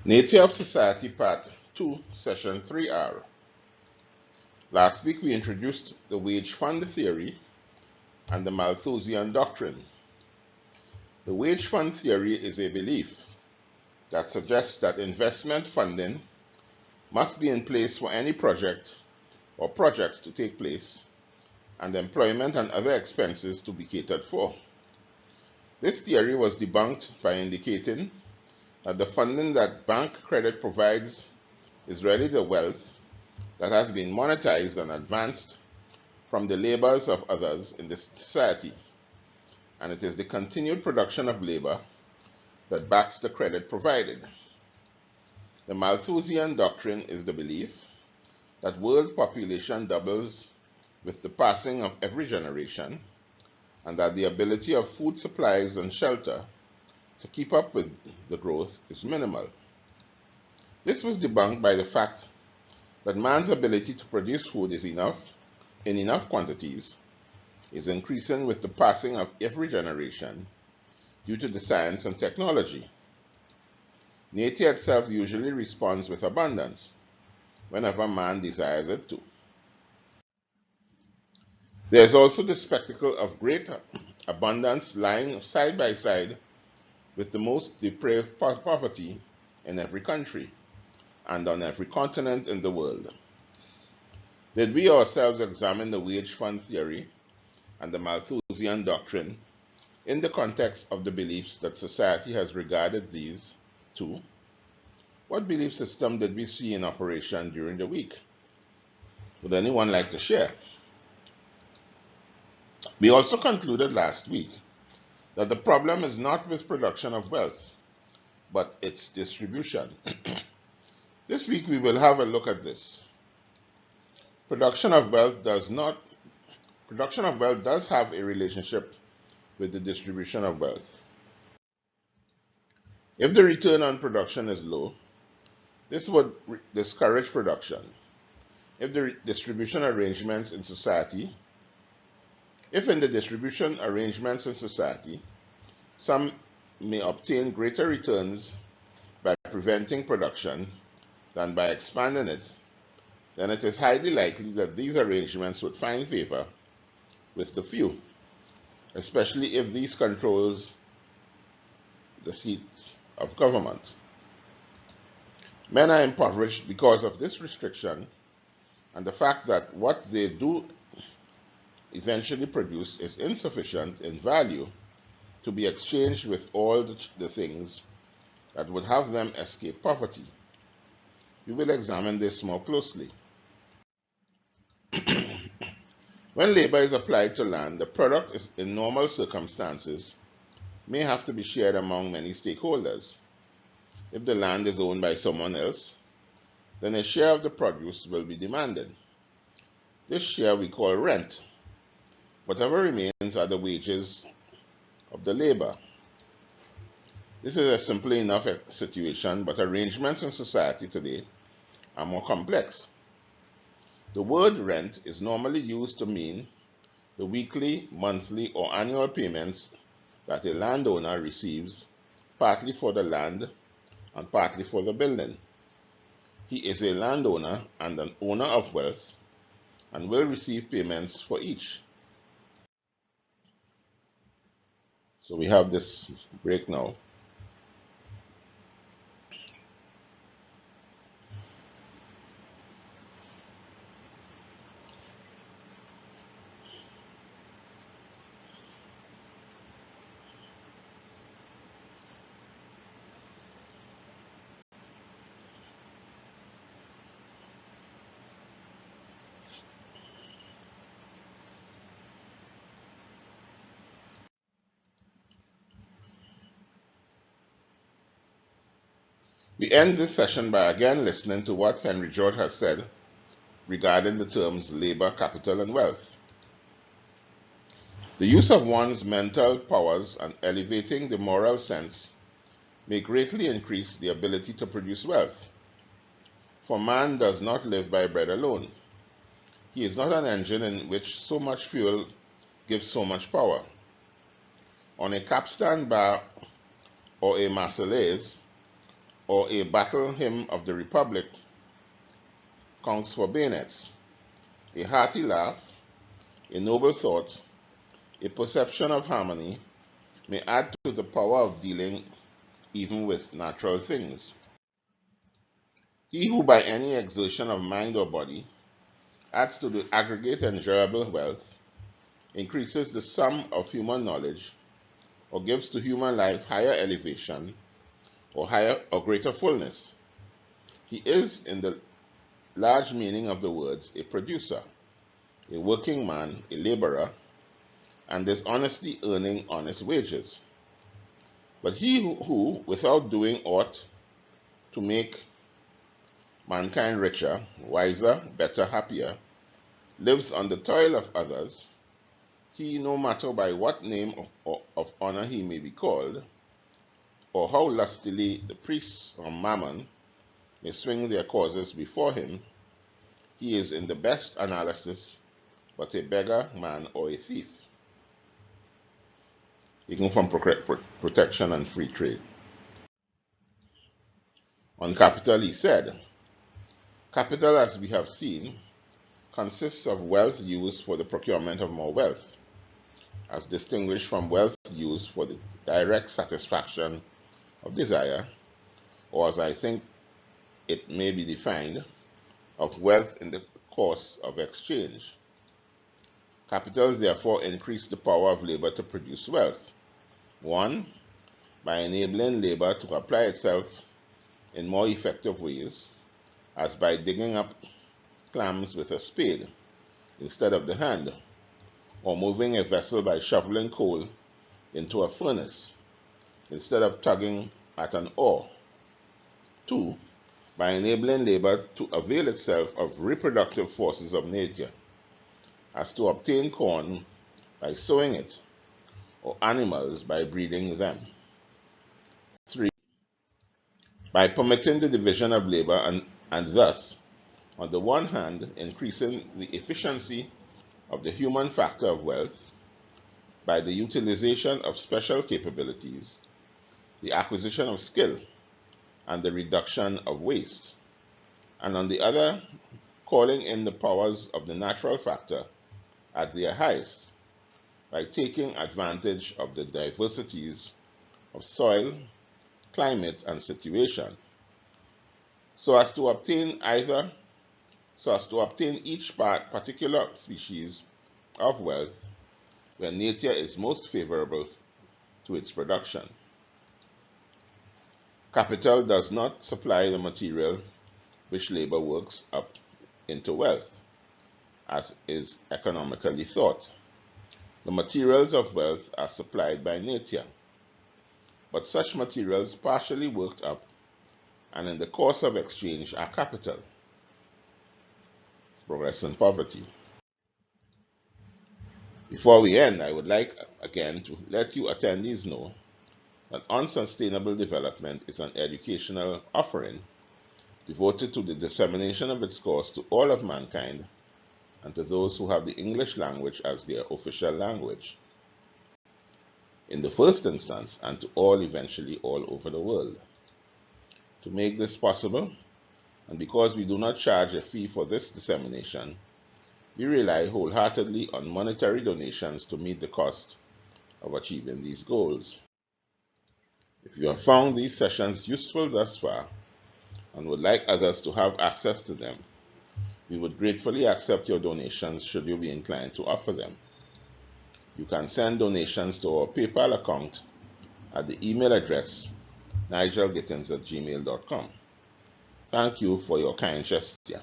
Nature of Society Part 2, Session 3R. Last week we introduced the wage fund theory and the Malthusian doctrine. The wage fund theory is a belief that suggests that investment funding must be in place for any project or projects to take place, and employment and other expenses to be catered for. This theory was debunked by indicating that the funding that bank credit provides is really the wealth that has been monetized and advanced from the labors of others in the society, and it is the continued production of labor that backs the credit provided. The Malthusian doctrine is the belief that world population doubles with the passing of every generation, and that the ability of food supplies and shelter to keep up with the growth is minimal. This was debunked by the fact that man's ability to produce food in enough quantities is increasing with the passing of every generation due to the science and technology. Nature itself usually responds with abundance whenever man desires it to. There is also the spectacle of great abundance lying side by side with the most depraved poverty in every country and on every continent in the world. Did we ourselves examine the wage fund theory and the Malthusian doctrine in the context of the beliefs that society has regarded these two? What belief system did we see in operation during the week? Would anyone like to share? We also concluded last week that the problem is not with production of wealth, but its distribution. This week we will have a look at this. Production of wealth does have a relationship with the distribution of wealth. If the return on production is low, this would discourage production. If in the distribution arrangements in society, some may obtain greater returns by preventing production than by expanding it, then it is highly likely that these arrangements would find favor with the few, especially if these controls the seats of government. Men are impoverished because of this restriction and the fact that what they do eventually produce is insufficient in value to be exchanged with all the things that would have them escape poverty. We will examine this more closely. When labor is applied to land, the product in normal circumstances may have to be shared among many stakeholders. If the land is owned by someone else, then a share of the produce will be demanded. This share we call rent. Whatever remains are the wages of the labor. This is a simple enough situation, but arrangements in society today are more complex. The word rent is normally used to mean the weekly, monthly, or annual payments that a landowner receives, partly for the land and partly for the building. He is a landowner and an owner of wealth and will receive payments for each. So we have this break now. We end this session by again listening to what Henry George has said regarding the terms labor, capital, and wealth. The use of one's mental powers and elevating the moral sense may greatly increase the ability to produce wealth. For man does not live by bread alone. He is not an engine in which so much fuel gives so much power. On a capstan bar or a Marseillaise, or a battle hymn of the Republic counts for bayonets. A hearty laugh, a noble thought, a perception of harmony may add to the power of dealing even with natural things. He who by any exertion of mind or body adds to the aggregate enjoyable wealth, increases the sum of human knowledge, or gives to human life higher elevation or higher or greater fullness. He is, in the large meaning of the words, a producer, a working man, a laborer, and is honestly earning honest wages. But he who, without doing aught to make mankind richer, wiser, better, happier, lives on the toil of others, he, no matter by what name of honor he may be called, or how lustily the priests or mammon may swing their causes before him, he is in the best analysis but a beggar, man, or a thief. Taken from Protection and Free Trade. On capital, he said, capital, as we have seen, consists of wealth used for the procurement of more wealth, as distinguished from wealth used for the direct satisfaction of desire, or as I think it may be defined, of wealth in the course of exchange. Capital therefore increase the power of labor to produce wealth. 1. By enabling labor to apply itself in more effective ways, as by digging up clams with a spade instead of the hand, or moving a vessel by shoveling coal into a furnace instead of tugging at an oar. 2. By enabling labor to avail itself of reproductive forces of nature, as to obtain corn by sowing it, or animals by breeding them. 3. By permitting the division of labor and thus, on the one hand, increasing the efficiency of the human factor of wealth by the utilization of special capabilities, the acquisition of skill, and the reduction of waste, and on the other, calling in the powers of the natural factor at their highest by taking advantage of the diversities of soil, climate, and situation, so as to obtain each particular species of wealth where nature is most favorable to its production. Capital does not supply the material which labor works up into wealth, as is economically thought. The materials of wealth are supplied by nature, but such materials partially worked up and in the course of exchange are capital. Progress and poverty. Before we end, I would like again to let you attendees know that Unsustainable Development is an educational offering devoted to the dissemination of its cause to all of mankind and to those who have the English language as their official language, in the first instance, and to all eventually all over the world. To make this possible, and because we do not charge a fee for this dissemination, we rely wholeheartedly on monetary donations to meet the cost of achieving these goals. If you have found these sessions useful thus far and would like others to have access to them, we would gratefully accept your donations should you be inclined to offer them. You can send donations to our PayPal account at the email address nigelgittins@gmail.com. Thank you for your kind gesture.